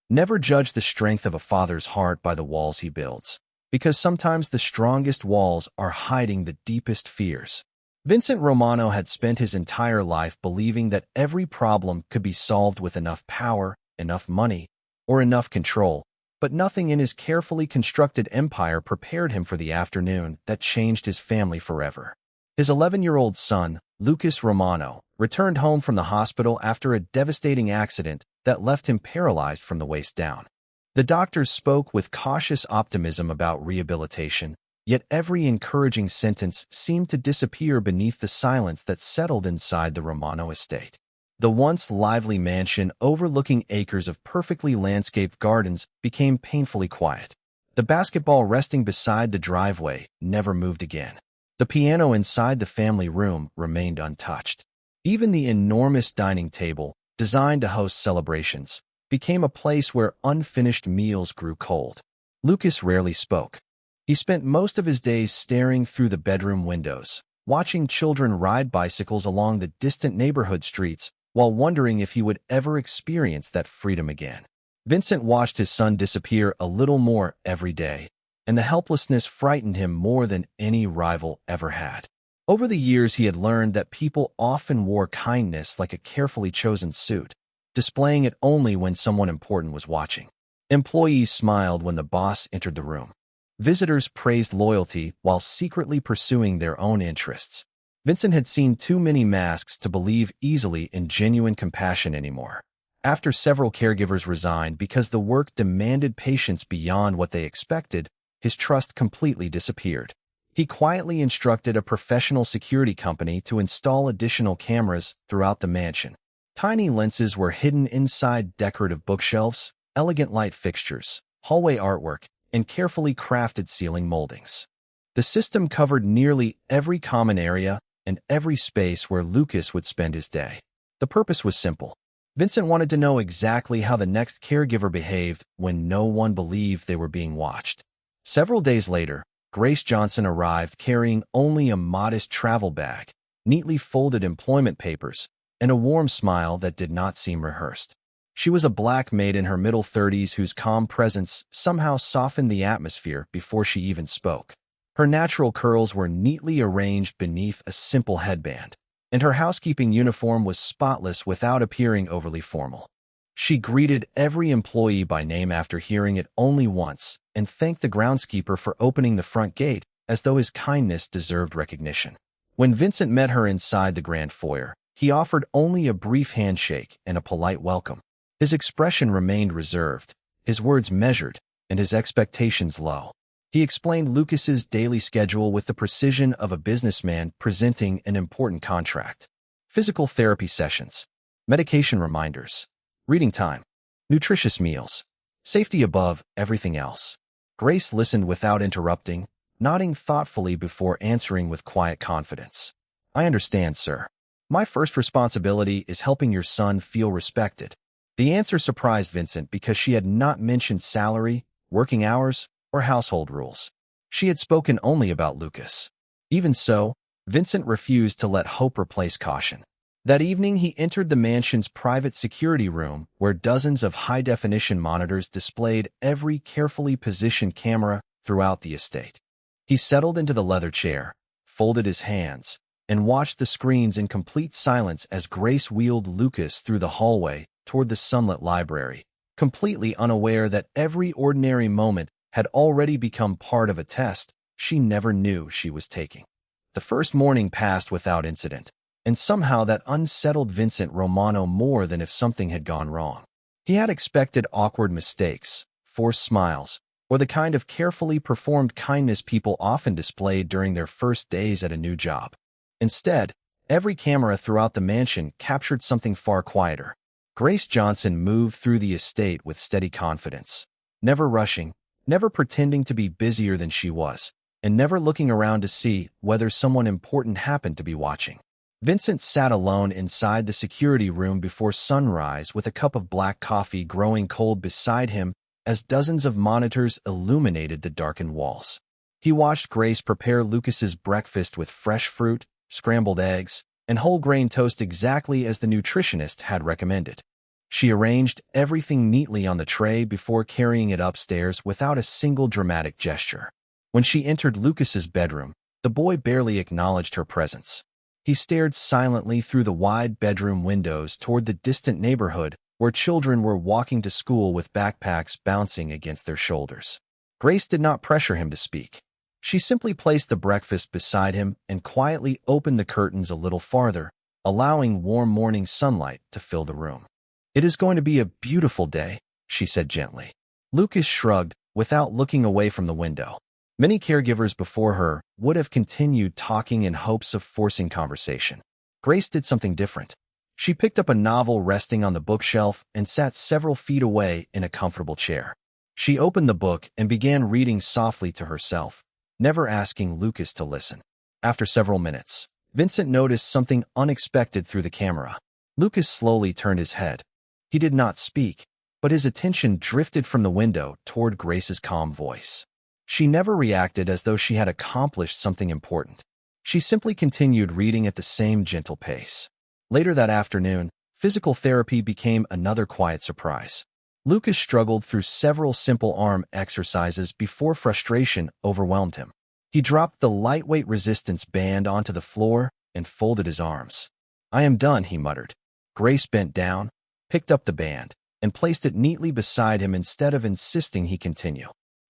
Never judge the strength of a father's heart by the walls he builds, because sometimes the strongest walls are hiding the deepest fears. Vincent Romano had spent his entire life believing that every problem could be solved with enough power, enough money, or enough control, but nothing in his carefully constructed empire prepared him for the afternoon that changed his family forever. His 11-year-old son, Lucas Romano, returned home from the hospital after a devastating accident that left him paralyzed from the waist down. The doctors spoke with cautious optimism about rehabilitation, yet every encouraging sentence seemed to disappear beneath the silence that settled inside the Romano estate. The once lively mansion overlooking acres of perfectly landscaped gardens became painfully quiet. The basketball resting beside the driveway never moved again. The piano inside the family room remained untouched. Even the enormous dining table, designed to host celebrations, became a place where unfinished meals grew cold. Lucas rarely spoke. He spent most of his days staring through the bedroom windows, watching children ride bicycles along the distant neighborhood streets, while wondering if he would ever experience that freedom again. Vincent watched his son disappear a little more every day, and the helplessness frightened him more than any rival ever had. Over the years, he had learned that people often wore kindness like a carefully chosen suit, displaying it only when someone important was watching. Employees smiled when the boss entered the room. Visitors praised loyalty while secretly pursuing their own interests. Vincent had seen too many masks to believe easily in genuine compassion anymore. After several caregivers resigned because the work demanded patience beyond what they expected, his trust completely disappeared. He quietly instructed a professional security company to install additional cameras throughout the mansion. Tiny lenses were hidden inside decorative bookshelves, elegant light fixtures, hallway artwork, and carefully crafted ceiling moldings. The system covered nearly every common area and every space where Lucas would spend his day. The purpose was simple. Vincent wanted to know exactly how the next caregiver behaved when no one believed they were being watched. Several days later, Grace Johnson arrived carrying only a modest travel bag, neatly folded employment papers, and a warm smile that did not seem rehearsed. She was a black maid in her middle 30s whose calm presence somehow softened the atmosphere before she even spoke. Her natural curls were neatly arranged beneath a simple headband, and her housekeeping uniform was spotless without appearing overly formal. She greeted every employee by name after hearing it only once and thanked the groundskeeper for opening the front gate as though his kindness deserved recognition. When Vincent met her inside the grand foyer, he offered only a brief handshake and a polite welcome. His expression remained reserved, his words measured, and his expectations low. He explained Lucas's daily schedule with the precision of a businessman presenting an important contract. Physical therapy sessions, medication reminders, reading time, nutritious meals, safety above everything else. Grace listened without interrupting, nodding thoughtfully before answering with quiet confidence. "I understand, sir. My first responsibility is helping your son feel respected." The answer surprised Vincent because she had not mentioned salary, working hours, or household rules. She had spoken only about Lucas. Even so, Vincent refused to let hope replace caution. That evening, he entered the mansion's private security room, where dozens of high-definition monitors displayed every carefully positioned camera throughout the estate. He settled into the leather chair, folded his hands, and watched the screens in complete silence as Grace wheeled Lucas through the hallway toward the sunlit library, completely unaware that every ordinary moment had already become part of a test she never knew she was taking. The first morning passed without incident, and somehow that unsettled Vincent Romano more than if something had gone wrong. He had expected awkward mistakes, forced smiles, or the kind of carefully performed kindness people often displayed during their first days at a new job. Instead, every camera throughout the mansion captured something far quieter. Grace Johnson moved through the estate with steady confidence, never rushing, never pretending to be busier than she was, and never looking around to see whether someone important happened to be watching. Vincent sat alone inside the security room before sunrise with a cup of black coffee growing cold beside him as dozens of monitors illuminated the darkened walls. He watched Grace prepare Lucas's breakfast with fresh fruit, scrambled eggs, and whole grain toast exactly as the nutritionist had recommended. She arranged everything neatly on the tray before carrying it upstairs without a single dramatic gesture. When she entered Lucas's bedroom, the boy barely acknowledged her presence. He stared silently through the wide bedroom windows toward the distant neighborhood where children were walking to school with backpacks bouncing against their shoulders. Grace did not pressure him to speak. She simply placed the breakfast beside him and quietly opened the curtains a little farther, allowing warm morning sunlight to fill the room. "It is going to be a beautiful day," she said gently. Lucas shrugged without looking away from the window. Many caregivers before her would have continued talking in hopes of forcing conversation. Grace did something different. She picked up a novel resting on the bookshelf and sat several feet away in a comfortable chair. She opened the book and began reading softly to herself, never asking Lucas to listen. After several minutes, Vincent noticed something unexpected through the camera. Lucas slowly turned his head. He did not speak, but his attention drifted from the window toward Grace's calm voice. She never reacted as though she had accomplished something important. She simply continued reading at the same gentle pace. Later that afternoon, physical therapy became another quiet surprise. Lucas struggled through several simple arm exercises before frustration overwhelmed him. He dropped the lightweight resistance band onto the floor and folded his arms. "I am done," he muttered. Grace bent down, picked up the band, and placed it neatly beside him instead of insisting he continue.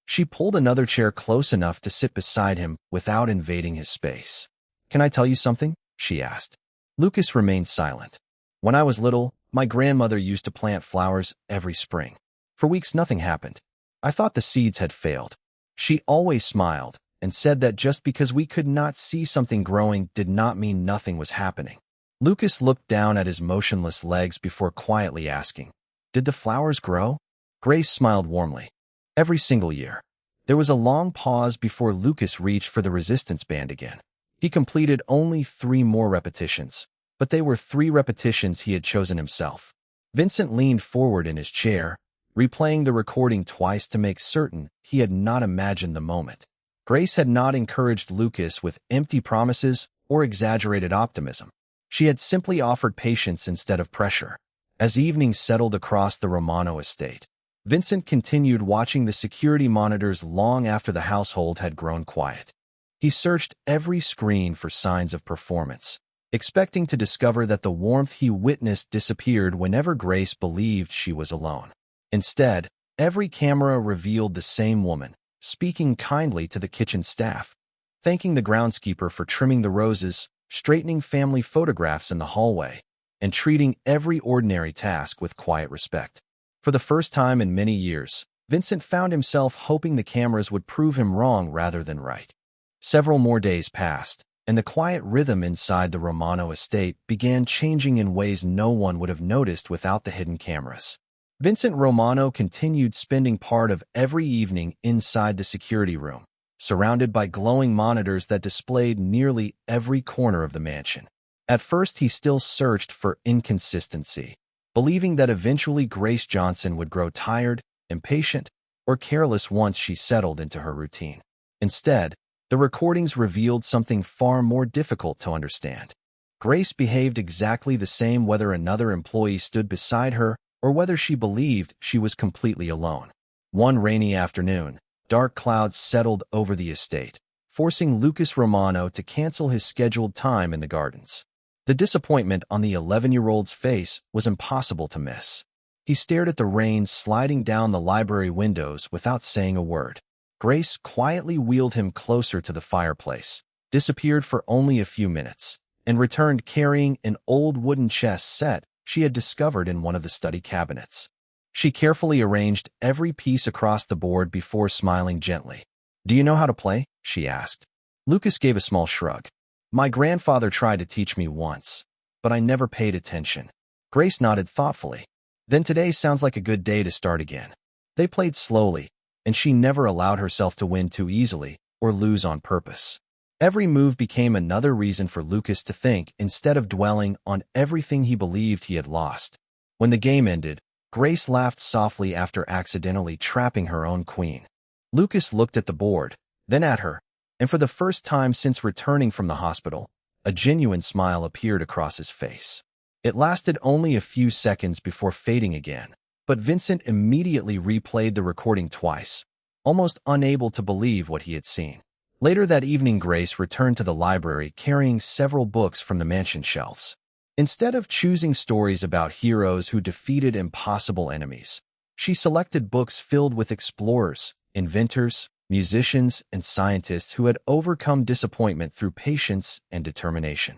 She pulled another chair close enough to sit beside him without invading his space. "Can I tell you something?" she asked. Lucas remained silent. "When I was little, my grandmother used to plant flowers every spring. For weeks nothing happened. I thought the seeds had failed. She always smiled and said that just because we could not see something growing did not mean nothing was happening." Lucas looked down at his motionless legs before quietly asking, "Did the flowers grow?" Grace smiled warmly. "Every single year." There was a long pause before Lucas reached for the resistance band again. He completed only 3 more repetitions, but they were 3 repetitions he had chosen himself. Vincent leaned forward in his chair, replaying the recording twice to make certain he had not imagined the moment. Grace had not encouraged Lucas with empty promises or exaggerated optimism. She had simply offered patience instead of pressure. As evening settled across the Romano estate, Vincent continued watching the security monitors long after the household had grown quiet. He searched every screen for signs of performance, expecting to discover that the warmth he witnessed disappeared whenever Grace believed she was alone. Instead, every camera revealed the same woman, speaking kindly to the kitchen staff, thanking the groundskeeper for trimming the roses, straightening family photographs in the hallway, and treating every ordinary task with quiet respect. For the first time in many years, Vincent found himself hoping the cameras would prove him wrong rather than right. Several more days passed, and the quiet rhythm inside the Romano estate began changing in ways no one would have noticed without the hidden cameras. Vincent Romano continued spending part of every evening inside the security room, surrounded by glowing monitors that displayed nearly every corner of the mansion. At first, he still searched for inconsistency, believing that eventually Grace Johnson would grow tired, impatient, or careless once she settled into her routine. Instead, the recordings revealed something far more difficult to understand. Grace behaved exactly the same whether another employee stood beside her or whether she believed she was completely alone. One rainy afternoon, dark clouds settled over the estate, forcing Lucas Romano to cancel his scheduled time in the gardens. The disappointment on the 11-year-old's face was impossible to miss. He stared at the rain sliding down the library windows without saying a word. Grace quietly wheeled him closer to the fireplace, disappeared for only a few minutes, and returned carrying an old wooden chess set she had discovered in one of the study cabinets. She carefully arranged every piece across the board before smiling gently. "Do you know how to play?" she asked. Lucas gave a small shrug. "My grandfather tried to teach me once, but I never paid attention." Grace nodded thoughtfully. "Then today sounds like a good day to start again." They played slowly, and she never allowed herself to win too easily or lose on purpose. Every move became another reason for Lucas to think instead of dwelling on everything he believed he had lost. When the game ended, Grace laughed softly after accidentally trapping her own queen. Lucas looked at the board, then at her, and for the first time since returning from the hospital, a genuine smile appeared across his face. It lasted only a few seconds before fading again, but Vincent immediately replayed the recording twice, almost unable to believe what he had seen. Later that evening, Grace returned to the library carrying several books from the mansion shelves. Instead of choosing stories about heroes who defeated impossible enemies, she selected books filled with explorers, inventors, musicians, and scientists who had overcome disappointment through patience and determination.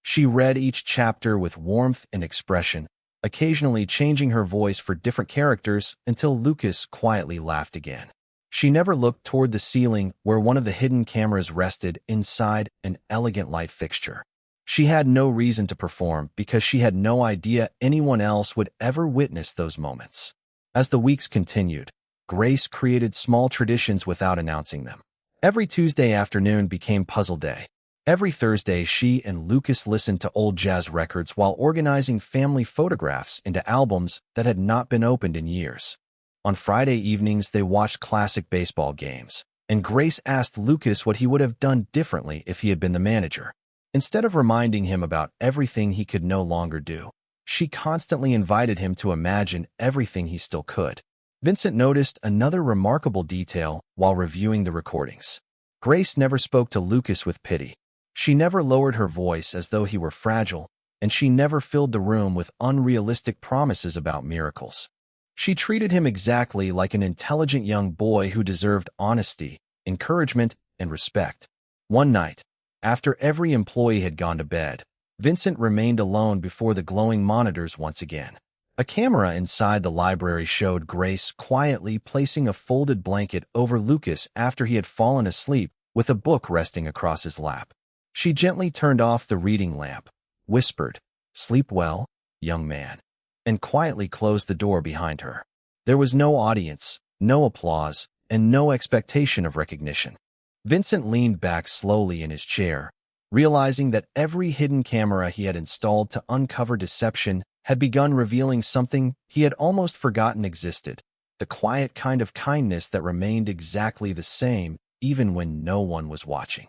She read each chapter with warmth and expression, occasionally changing her voice for different characters until Lucas quietly laughed again. She never looked toward the ceiling where one of the hidden cameras rested inside an elegant light fixture. She had no reason to perform because she had no idea anyone else would ever witness those moments. As the weeks continued, Grace created small traditions without announcing them. Every Tuesday afternoon became puzzle day. Every Thursday, she and Lucas listened to old jazz records while organizing family photographs into albums that had not been opened in years. On Friday evenings, they watched classic baseball games, and Grace asked Lucas what he would have done differently if he had been the manager. Instead of reminding him about everything he could no longer do, she constantly invited him to imagine everything he still could. Vincent noticed another remarkable detail while reviewing the recordings. Grace never spoke to Lucas with pity. She never lowered her voice as though he were fragile, and she never filled the room with unrealistic promises about miracles. She treated him exactly like an intelligent young boy who deserved honesty, encouragement, and respect. One night, after every employee had gone to bed, Vincent remained alone before the glowing monitors once again. A camera inside the library showed Grace quietly placing a folded blanket over Lucas after he had fallen asleep with a book resting across his lap. She gently turned off the reading lamp, whispered, "Sleep well, young man," and quietly closed the door behind her. There was no audience, no applause, and no expectation of recognition. Vincent leaned back slowly in his chair, realizing that every hidden camera he had installed to uncover deception had begun revealing something he had almost forgotten existed, the quiet kind of kindness that remained exactly the same even when no one was watching.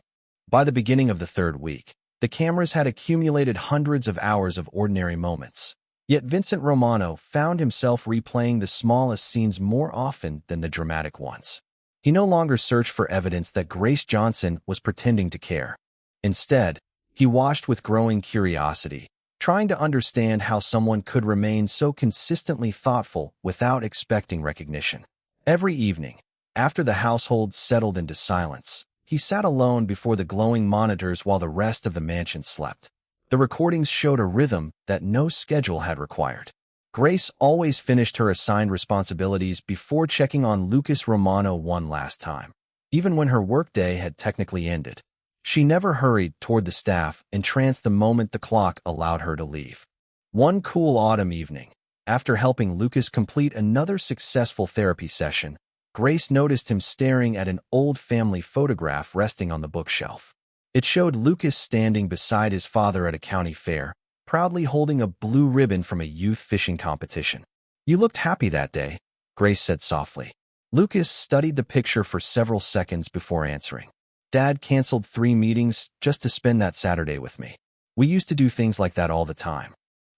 By the beginning of the third week, the cameras had accumulated hundreds of hours of ordinary moments. Yet Vincent Romano found himself replaying the smallest scenes more often than the dramatic ones. He no longer searched for evidence that Grace Johnson was pretending to care. Instead, he watched with growing curiosity, trying to understand how someone could remain so consistently thoughtful without expecting recognition. Every evening, after the household settled into silence, he sat alone before the glowing monitors while the rest of the mansion slept. The recordings showed a rhythm that no schedule had required. Grace always finished her assigned responsibilities before checking on Lucas Romano one last time. Even when her workday had technically ended, she never hurried toward the staff, entranced the moment the clock allowed her to leave. One cool autumn evening, after helping Lucas complete another successful therapy session, Grace noticed him staring at an old family photograph resting on the bookshelf. It showed Lucas standing beside his father at a county fair, proudly holding a blue ribbon from a youth fishing competition. "You looked happy that day," Grace said softly. Lucas studied the picture for several seconds before answering. "Dad canceled 3 meetings just to spend that Saturday with me. We used to do things like that all the time."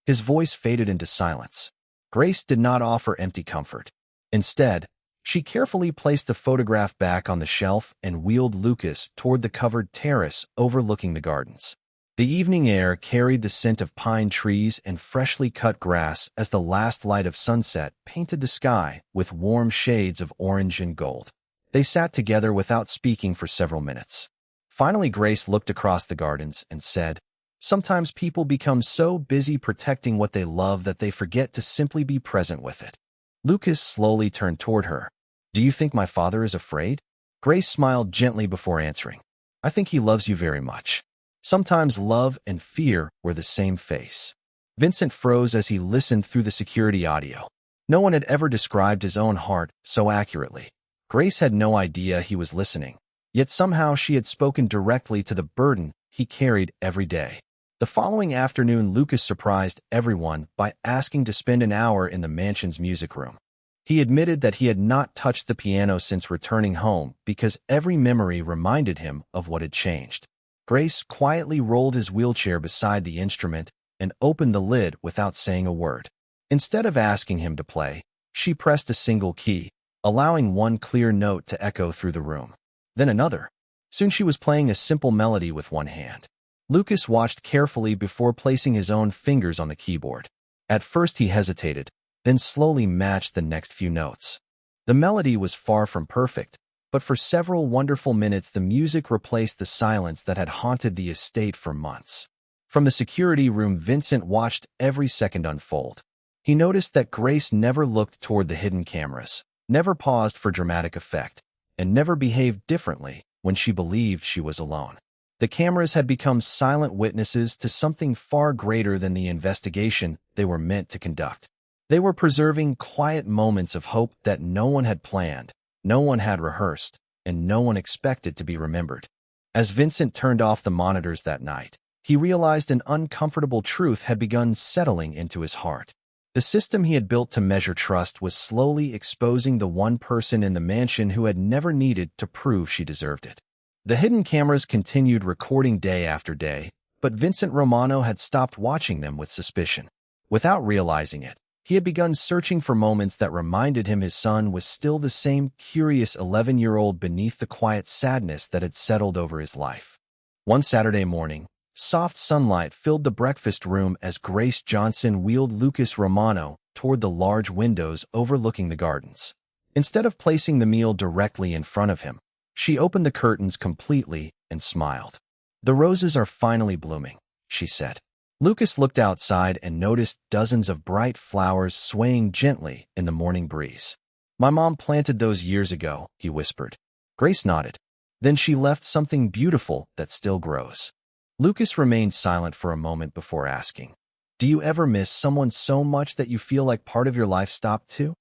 His voice faded into silence. Grace did not offer empty comfort. Instead, she carefully placed the photograph back on the shelf and wheeled Lucas toward the covered terrace overlooking the gardens. The evening air carried the scent of pine trees and freshly cut grass as the last light of sunset painted the sky with warm shades of orange and gold. They sat together without speaking for several minutes. Finally, Grace looked across the gardens and said, "Sometimes people become so busy protecting what they love that they forget to simply be present with it." Lucas slowly turned toward her. "Do you think my father is afraid?" Grace smiled gently before answering. "I think he loves you very much." Sometimes love and fear were the same face. Vincent froze as he listened through the security audio. No one had ever described his own heart so accurately. Grace had no idea he was listening, yet somehow she had spoken directly to the burden he carried every day. The following afternoon, Lucas surprised everyone by asking to spend an hour in the mansion's music room. He admitted that he had not touched the piano since returning home because every memory reminded him of what had changed. Grace quietly rolled his wheelchair beside the instrument and opened the lid without saying a word. Instead of asking him to play, she pressed a single key, allowing one clear note to echo through the room. Then another. Soon she was playing a simple melody with one hand. Lucas watched carefully before placing his own fingers on the keyboard. At first he hesitated, then slowly matched the next few notes. The melody was far from perfect, but for several wonderful minutes the music replaced the silence that had haunted the estate for months. From the security room, Vincent watched every second unfold. He noticed that Grace never looked toward the hidden cameras, never paused for dramatic effect, and never behaved differently when she believed she was alone. The cameras had become silent witnesses to something far greater than the investigation they were meant to conduct. They were preserving quiet moments of hope that no one had planned, no one had rehearsed, and no one expected to be remembered. As Vincent turned off the monitors that night, he realized an uncomfortable truth had begun settling into his heart. The system he had built to measure trust was slowly exposing the one person in the mansion who had never needed to prove she deserved it. The hidden cameras continued recording day after day, but Vincent Romano had stopped watching them with suspicion. Without realizing it, he had begun searching for moments that reminded him his son was still the same curious 11-year-old beneath the quiet sadness that had settled over his life. One Saturday morning, soft sunlight filled the breakfast room as Grace Johnson wheeled Lucas Romano toward the large windows overlooking the gardens. Instead of placing the meal directly in front of him, she opened the curtains completely and smiled. "The roses are finally blooming," she said. Lucas looked outside and noticed dozens of bright flowers swaying gently in the morning breeze. "My mom planted those years ago," he whispered. Grace nodded. "Then she left something beautiful that still grows." Lucas remained silent for a moment before asking, "Do you ever miss someone so much that you feel like part of your life stopped too?"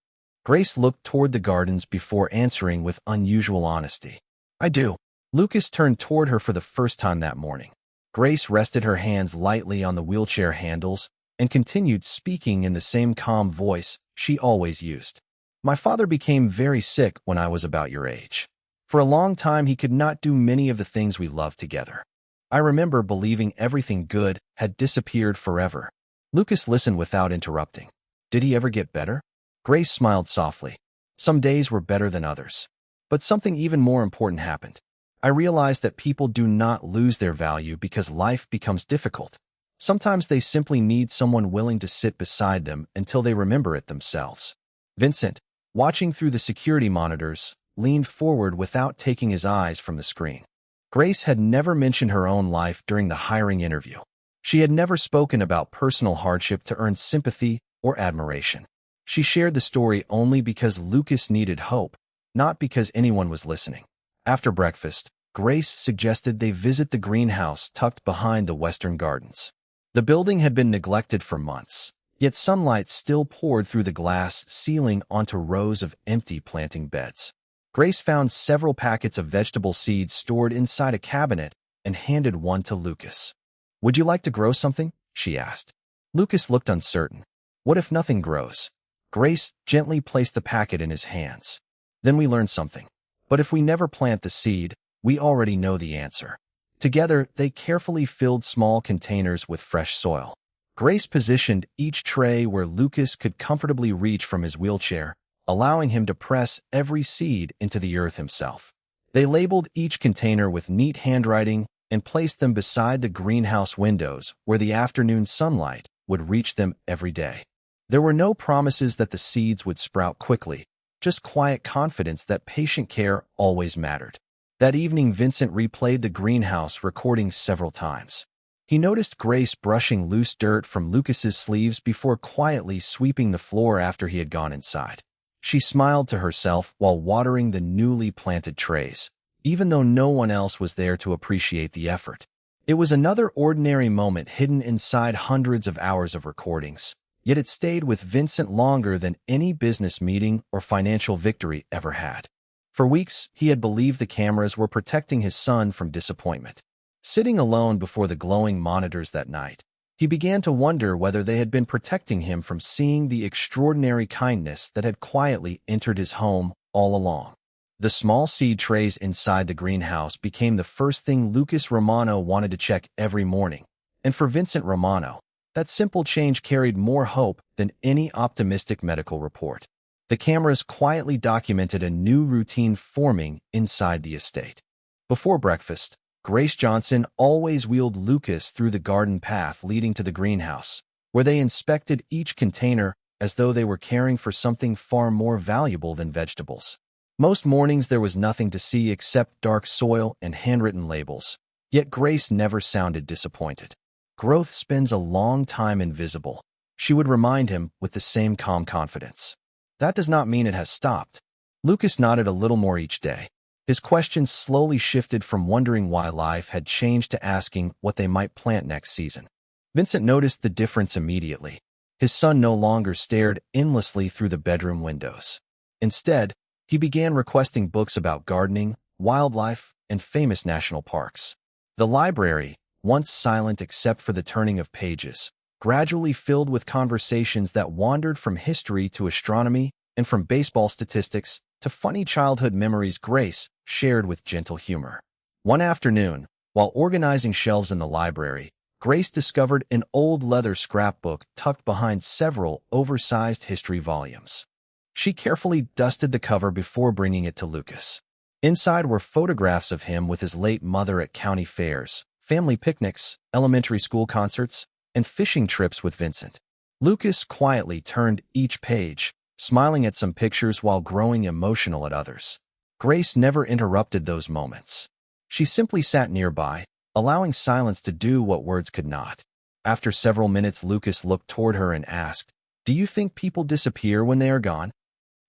Grace looked toward the gardens before answering with unusual honesty. "I do." Lucas turned toward her for the first time that morning. Grace rested her hands lightly on the wheelchair handles and continued speaking in the same calm voice she always used. "My father became very sick when I was about your age. For a long time he could not do many of the things we loved together. I remember believing everything good had disappeared forever." Lucas listened without interrupting. "Did he ever get better?" Grace smiled softly. "Some days were better than others. But something even more important happened. I realized that people do not lose their value because life becomes difficult. Sometimes they simply need someone willing to sit beside them until they remember it themselves." Vincent, watching through the security monitors, leaned forward without taking his eyes from the screen. Grace had never mentioned her own life during the hiring interview. She had never spoken about personal hardship to earn sympathy or admiration. She shared the story only because Lucas needed hope, not because anyone was listening. After breakfast, Grace suggested they visit the greenhouse tucked behind the western gardens. The building had been neglected for months, yet sunlight still poured through the glass ceiling onto rows of empty planting beds. Grace found several packets of vegetable seeds stored inside a cabinet and handed one to Lucas. "Would you like to grow something?" she asked. Lucas looked uncertain. "What if nothing grows?" Grace gently placed the packet in his hands. "Then we learned something. But if we never plant the seed, we already know the answer." Together, they carefully filled small containers with fresh soil. Grace positioned each tray where Lucas could comfortably reach from his wheelchair, allowing him to press every seed into the earth himself. They labeled each container with neat handwriting and placed them beside the greenhouse windows where the afternoon sunlight would reach them every day. There were no promises that the seeds would sprout quickly, just quiet confidence that patient care always mattered. That evening, Vincent replayed the greenhouse recording several times. He noticed Grace brushing loose dirt from Lucas's sleeves before quietly sweeping the floor after he had gone inside. She smiled to herself while watering the newly planted trays, even though no one else was there to appreciate the effort. It was another ordinary moment hidden inside hundreds of hours of recordings, yet it stayed with Vincent longer than any business meeting or financial victory ever had. For weeks, he had believed the cameras were protecting his son from disappointment. Sitting alone before the glowing monitors that night, he began to wonder whether they had been protecting him from seeing the extraordinary kindness that had quietly entered his home all along. The small seed trays inside the greenhouse became the first thing Lucas Romano wanted to check every morning. And for Vincent Romano, That simple change carried more hope than any optimistic medical report. The cameras quietly documented a new routine forming inside the estate. Before breakfast, Grace Johnson always wheeled Lucas through the garden path leading to the greenhouse, where they inspected each container as though they were caring for something far more valuable than vegetables. Most mornings there was nothing to see except dark soil and handwritten labels, yet Grace never sounded disappointed. Growth spends a long time invisible, she would remind him with the same calm confidence. That does not mean it has stopped. Lucas nodded a little more each day. His questions slowly shifted from wondering why life had changed to asking what they might plant next season. Vincent noticed the difference immediately. His son no longer stared endlessly through the bedroom windows. Instead, he began requesting books about gardening, wildlife, and famous national parks. The library, once silent except for the turning of pages, gradually filled with conversations that wandered from history to astronomy and from baseball statistics to funny childhood memories Grace shared with gentle humor. One afternoon, while organizing shelves in the library, Grace discovered an old leather scrapbook tucked behind several oversized history volumes. She carefully dusted the cover before bringing it to Lucas. Inside were photographs of him with his late mother at county fairs, family picnics, elementary school concerts, and fishing trips with Vincent. Lucas quietly turned each page, smiling at some pictures while growing emotional at others. Grace never interrupted those moments. She simply sat nearby, allowing silence to do what words could not. After several minutes, Lucas looked toward her and asked, "Do you think people disappear when they are gone?"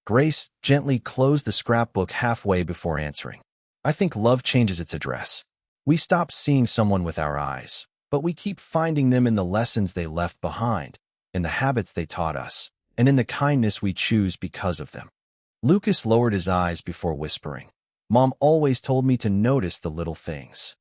Grace gently closed the scrapbook halfway before answering. "I think love changes its address. We stop seeing someone with our eyes, but we keep finding them in the lessons they left behind, in the habits they taught us, and in the kindness we choose because of them." Lucas lowered his eyes before whispering, "Mom always told me to notice the little things."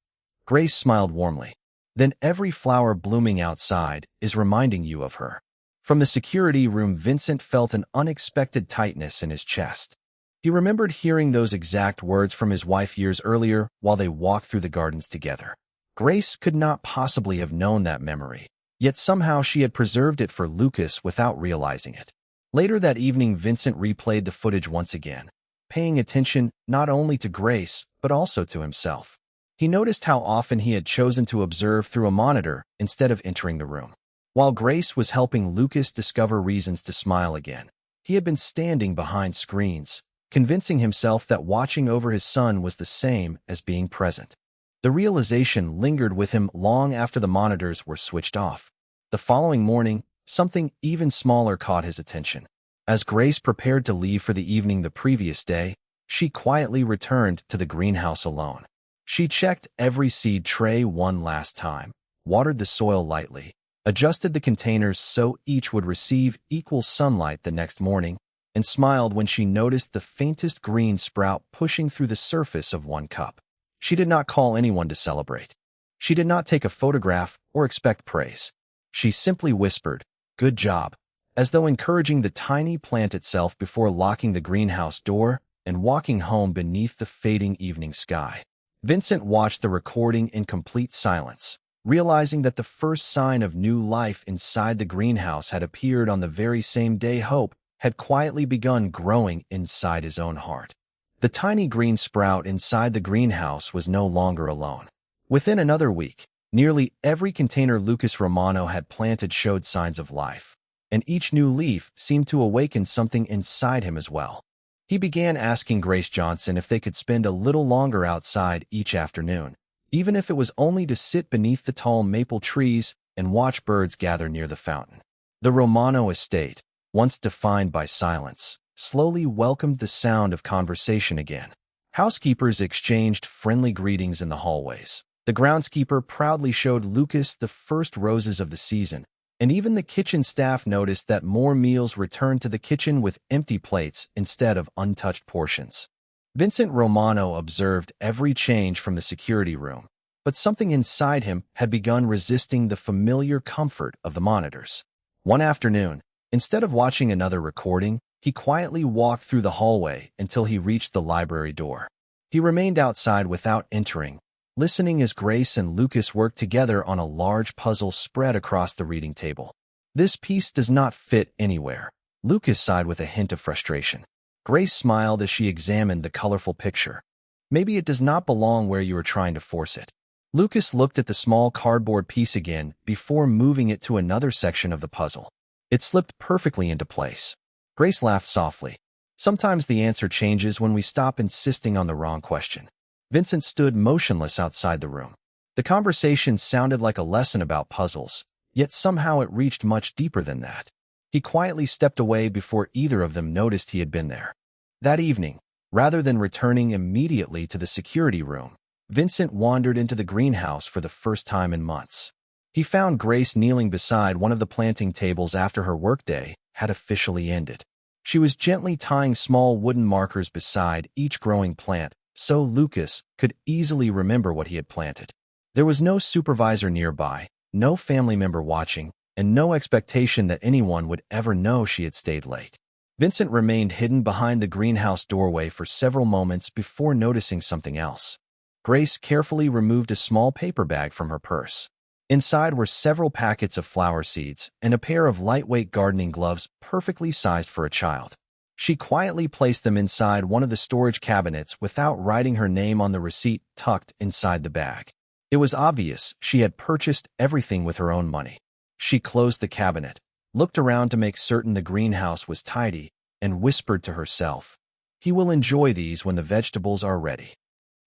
Grace smiled warmly. "Then every flower blooming outside is reminding you of her." From the security room, Vincent felt an unexpected tightness in his chest. He remembered hearing those exact words from his wife years earlier while they walked through the gardens together. Grace could not possibly have known that memory, yet somehow she had preserved it for Lucas without realizing it. Later that evening, Vincent replayed the footage once again, paying attention not only to Grace, but also to himself. He noticed how often he had chosen to observe through a monitor instead of entering the room. While Grace was helping Lucas discover reasons to smile again, he had been standing behind screens, convincing himself that watching over his son was the same as being present. The realization lingered with him long after the monitors were switched off. The following morning, something even smaller caught his attention. As Grace prepared to leave for the evening the previous day, she quietly returned to the greenhouse alone. She checked every seed tray one last time, watered the soil lightly, adjusted the containers so each would receive equal sunlight the next morning, and smiled when she noticed the faintest green sprout pushing through the surface of one cup. She did not call anyone to celebrate. She did not take a photograph or expect praise. She simply whispered, "Good job," as though encouraging the tiny plant itself before locking the greenhouse door and walking home beneath the fading evening sky. Vincent watched the recording in complete silence, realizing that the first sign of new life inside the greenhouse had appeared on the very same day hope had quietly begun growing inside his own heart. The tiny green sprout inside the greenhouse was no longer alone. Within another week, nearly every container Lucas Romano had planted showed signs of life, and each new leaf seemed to awaken something inside him as well. He began asking Grace Johnson if they could spend a little longer outside each afternoon, even if it was only to sit beneath the tall maple trees and watch birds gather near the fountain. The Romano estate, once defined by silence, slowly welcomed the sound of conversation again. Housekeepers exchanged friendly greetings in the hallways. The groundskeeper proudly showed Lucas the first roses of the season, and even the kitchen staff noticed that more meals returned to the kitchen with empty plates instead of untouched portions. Vincent Romano observed every change from the security room, but something inside him had begun resisting the familiar comfort of the monitors. One afternoon, instead of watching another recording, he quietly walked through the hallway until he reached the library door. He remained outside without entering, listening as Grace and Lucas worked together on a large puzzle spread across the reading table. "This piece does not fit anywhere," Lucas sighed with a hint of frustration. Grace smiled as she examined the colorful picture. "Maybe it does not belong where you are trying to force it." Lucas looked at the small cardboard piece again before moving it to another section of the puzzle. It slipped perfectly into place. Grace laughed softly. "Sometimes the answer changes when we stop insisting on the wrong question." Vincent stood motionless outside the room. The conversation sounded like a lesson about puzzles, yet somehow it reached much deeper than that. He quietly stepped away before either of them noticed he had been there. That evening, rather than returning immediately to the security room, Vincent wandered into the greenhouse for the first time in months. He found Grace kneeling beside one of the planting tables after her workday had officially ended. She was gently tying small wooden markers beside each growing plant so Lucas could easily remember what he had planted. There was no supervisor nearby, no family member watching, and no expectation that anyone would ever know she had stayed late. Vincent remained hidden behind the greenhouse doorway for several moments before noticing something else. Grace carefully removed a small paper bag from her purse. Inside were several packets of flower seeds and a pair of lightweight gardening gloves perfectly sized for a child. She quietly placed them inside one of the storage cabinets without writing her name on the receipt tucked inside the bag. It was obvious she had purchased everything with her own money. She closed the cabinet, looked around to make certain the greenhouse was tidy, and whispered to herself, "He will enjoy these when the vegetables are ready."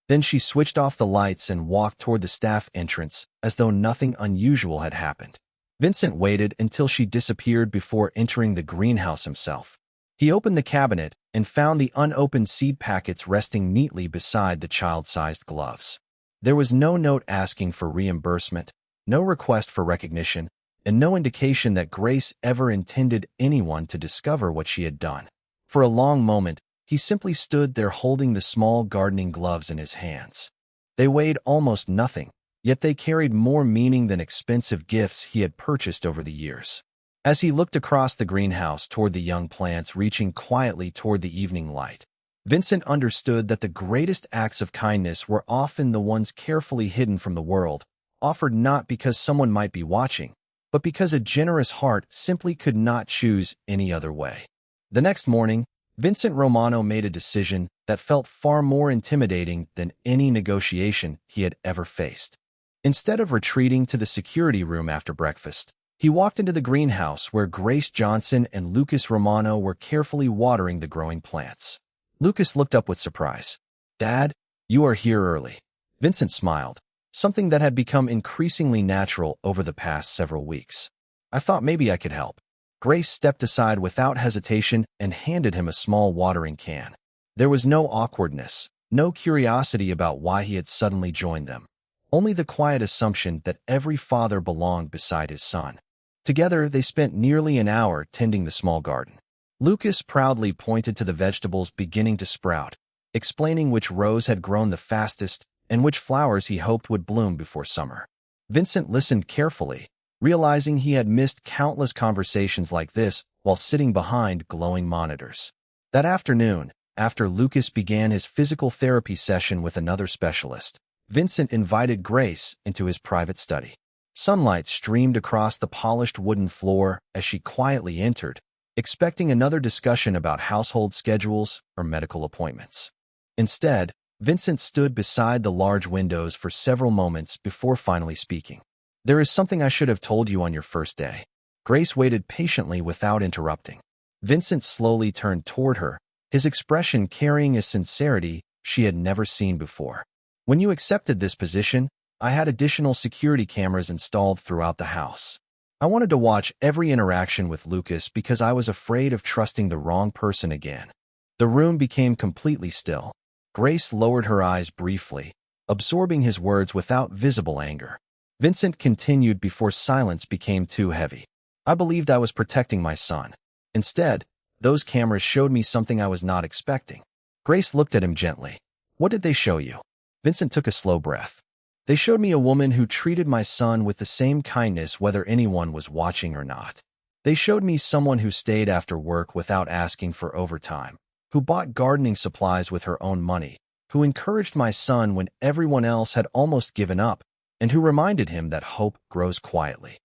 Then she switched off the lights and walked toward the staff entrance as though nothing unusual had happened. Vincent waited until she disappeared before entering the greenhouse himself. He opened the cabinet and found the unopened seed packets resting neatly beside the child-sized gloves. There was no note asking for reimbursement, no request for recognition, and no indication that Grace ever intended anyone to discover what she had done. For a long moment, he simply stood there holding the small gardening gloves in his hands. They weighed almost nothing, yet they carried more meaning than expensive gifts he had purchased over the years. As he looked across the greenhouse toward the young plants reaching quietly toward the evening light, Vincent understood that the greatest acts of kindness were often the ones carefully hidden from the world, offered not because someone might be watching, but because a generous heart simply could not choose any other way. The next morning, Vincent Romano made a decision that felt far more intimidating than any negotiation he had ever faced. Instead of retreating to the security room after breakfast, he walked into the greenhouse where Grace Johnson and Lucas Romano were carefully watering the growing plants. Lucas looked up with surprise. "Dad, you are here early." Vincent smiled, something that had become increasingly natural over the past several weeks. "I thought maybe I could help." Grace stepped aside without hesitation and handed him a small watering can. There was no awkwardness, no curiosity about why he had suddenly joined them, only the quiet assumption that every father belonged beside his son. Together, they spent nearly an hour tending the small garden. Lucas proudly pointed to the vegetables beginning to sprout, explaining which rows had grown the fastest and which flowers he hoped would bloom before summer. Vincent listened carefully, realizing he had missed countless conversations like this while sitting behind glowing monitors. That afternoon, after Lucas began his physical therapy session with another specialist, Vincent invited Grace into his private study. Sunlight streamed across the polished wooden floor as she quietly entered, expecting another discussion about household schedules or medical appointments. Instead, Vincent stood beside the large windows for several moments before finally speaking. "There is something I should have told you on your first day." Grace waited patiently without interrupting. Vincent slowly turned toward her, his expression carrying a sincerity she had never seen before. "When you accepted this position, I had additional security cameras installed throughout the house. I wanted to watch every interaction with Lucas because I was afraid of trusting the wrong person again." The room became completely still. Grace lowered her eyes briefly, absorbing his words without visible anger. Vincent continued before silence became too heavy. "I believed I was protecting my son. Instead, those cameras showed me something I was not expecting." Grace looked at him gently. "What did they show you?" Vincent took a slow breath. "They showed me a woman who treated my son with the same kindness whether anyone was watching or not. They showed me someone who stayed after work without asking for overtime, who bought gardening supplies with her own money, who encouraged my son when everyone else had almost given up, and who reminded him that hope grows quietly.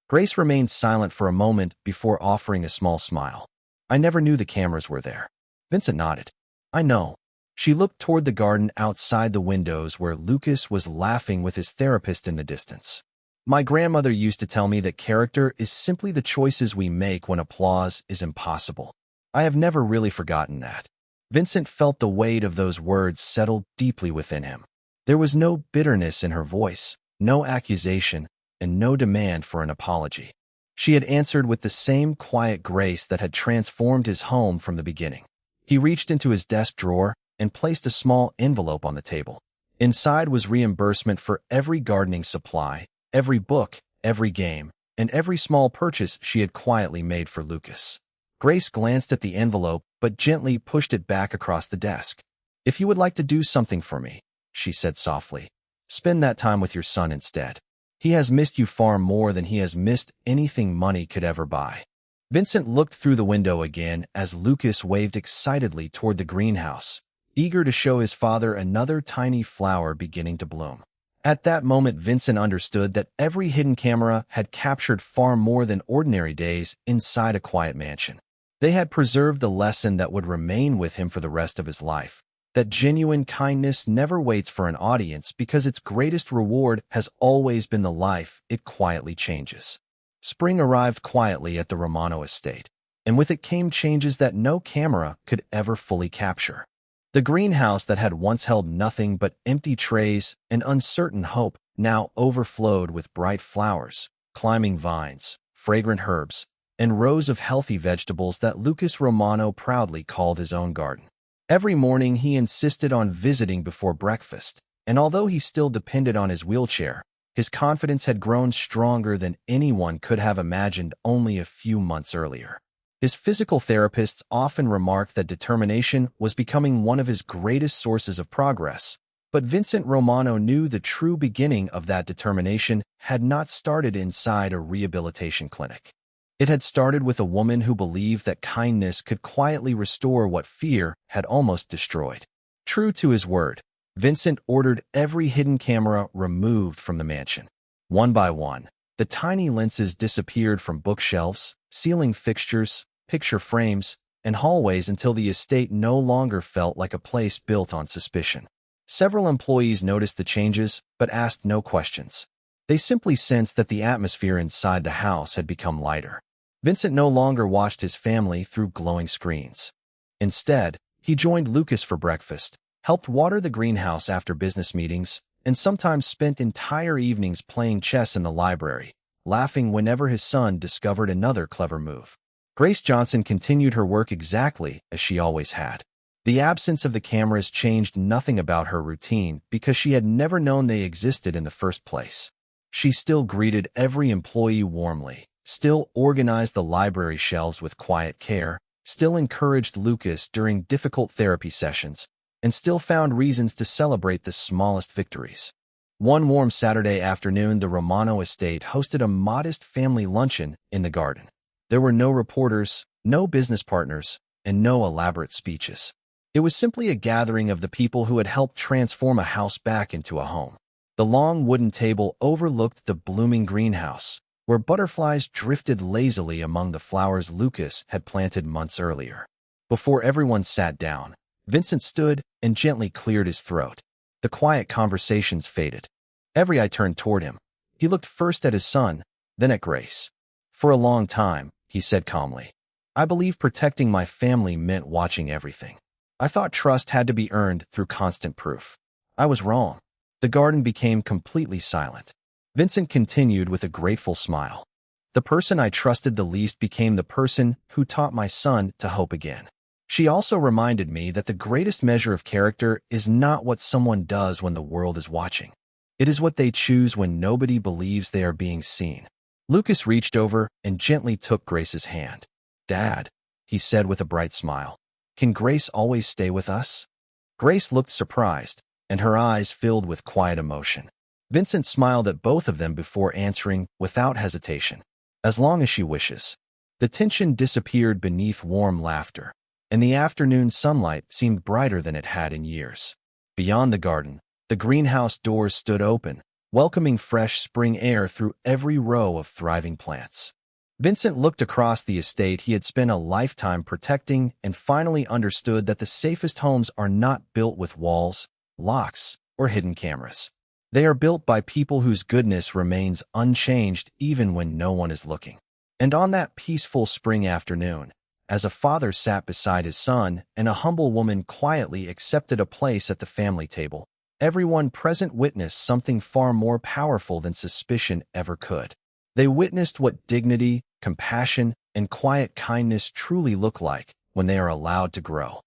Grace remained silent for a moment before offering a small smile. I never knew the cameras were there. Vincent nodded. I know. She looked toward the garden outside the windows where Lucas was laughing with his therapist in the distance. My grandmother used to tell me that character is simply the choices we make when applause is impossible. I have never really forgotten that. Vincent felt the weight of those words settle deeply within him. There was no bitterness in her voice, no accusation, and no demand for an apology. She had answered with the same quiet grace that had transformed his home from the beginning. He reached into his desk drawer and placed a small envelope on the table. Inside was reimbursement for every gardening supply, every book, every game, and every small purchase she had quietly made for Lucas. Grace glanced at the envelope but gently pushed it back across the desk. If you would like to do something for me, she said softly, spend that time with your son instead. He has missed you far more than he has missed anything money could ever buy. Vincent looked through the window again as Lucas waved excitedly toward the greenhouse, eager to show his father another tiny flower beginning to bloom. At that moment, Vincent understood that every hidden camera had captured far more than ordinary days inside a quiet mansion. They had preserved the lesson that would remain with him for the rest of his life, that genuine kindness never waits for an audience because its greatest reward has always been the life it quietly changes. Spring arrived quietly at the Romano estate, and with it came changes that no camera could ever fully capture. The greenhouse that had once held nothing but empty trays and uncertain hope now overflowed with bright flowers, climbing vines, fragrant herbs, and rows of healthy vegetables that Lucas Romano proudly called his own garden. Every morning he insisted on visiting before breakfast, and although he still depended on his wheelchair, his confidence had grown stronger than anyone could have imagined only a few months earlier. His physical therapists often remarked that determination was becoming one of his greatest sources of progress, but Vincent Romano knew the true beginning of that determination had not started inside a rehabilitation clinic. It had started with a woman who believed that kindness could quietly restore what fear had almost destroyed. True to his word, Vincent ordered every hidden camera removed from the mansion. One by one, the tiny lenses disappeared from bookshelves, ceiling fixtures, picture frames, and hallways until the estate no longer felt like a place built on suspicion. Several employees noticed the changes, but asked no questions. They simply sensed that the atmosphere inside the house had become lighter. Vincent no longer watched his family through glowing screens. Instead, he joined Lucas for breakfast, helped water the greenhouse after business meetings, and sometimes spent entire evenings playing chess in the library, laughing whenever his son discovered another clever move. Grace Johnson continued her work exactly as she always had. The absence of the cameras changed nothing about her routine because she had never known they existed in the first place. She still greeted every employee warmly, still organized the library shelves with quiet care, still encouraged Lucas during difficult therapy sessions, and still found reasons to celebrate the smallest victories. One warm Saturday afternoon, the Romano estate hosted a modest family luncheon in the garden. There were no reporters, no business partners, and no elaborate speeches. It was simply a gathering of the people who had helped transform a house back into a home. The long wooden table overlooked the blooming greenhouse, where butterflies drifted lazily among the flowers Lucas had planted months earlier. Before everyone sat down, Vincent stood and gently cleared his throat. The quiet conversations faded. Every eye turned toward him. He looked first at his son, then at Grace. For a long time, he said calmly, I believe protecting my family meant watching everything. I thought trust had to be earned through constant proof. I was wrong. The garden became completely silent. Vincent continued with a grateful smile. The person I trusted the least became the person who taught my son to hope again. She also reminded me that the greatest measure of character is not what someone does when the world is watching. It is what they choose when nobody believes they are being seen. Lucas reached over and gently took Grace's hand. Dad, he said with a bright smile, can Grace always stay with us? Grace looked surprised, and her eyes filled with quiet emotion. Vincent smiled at both of them before answering without hesitation. As long as she wishes. The tension disappeared beneath warm laughter, and the afternoon sunlight seemed brighter than it had in years. Beyond the garden, the greenhouse doors stood open, welcoming fresh spring air through every row of thriving plants. Vincent looked across the estate he had spent a lifetime protecting and finally understood that the safest homes are not built with walls, locks, or hidden cameras. They are built by people whose goodness remains unchanged even when no one is looking. And on that peaceful spring afternoon, as a father sat beside his son and a humble woman quietly accepted a place at the family table, everyone present witnessed something far more powerful than suspicion ever could. They witnessed what dignity, compassion, and quiet kindness truly look like when they are allowed to grow.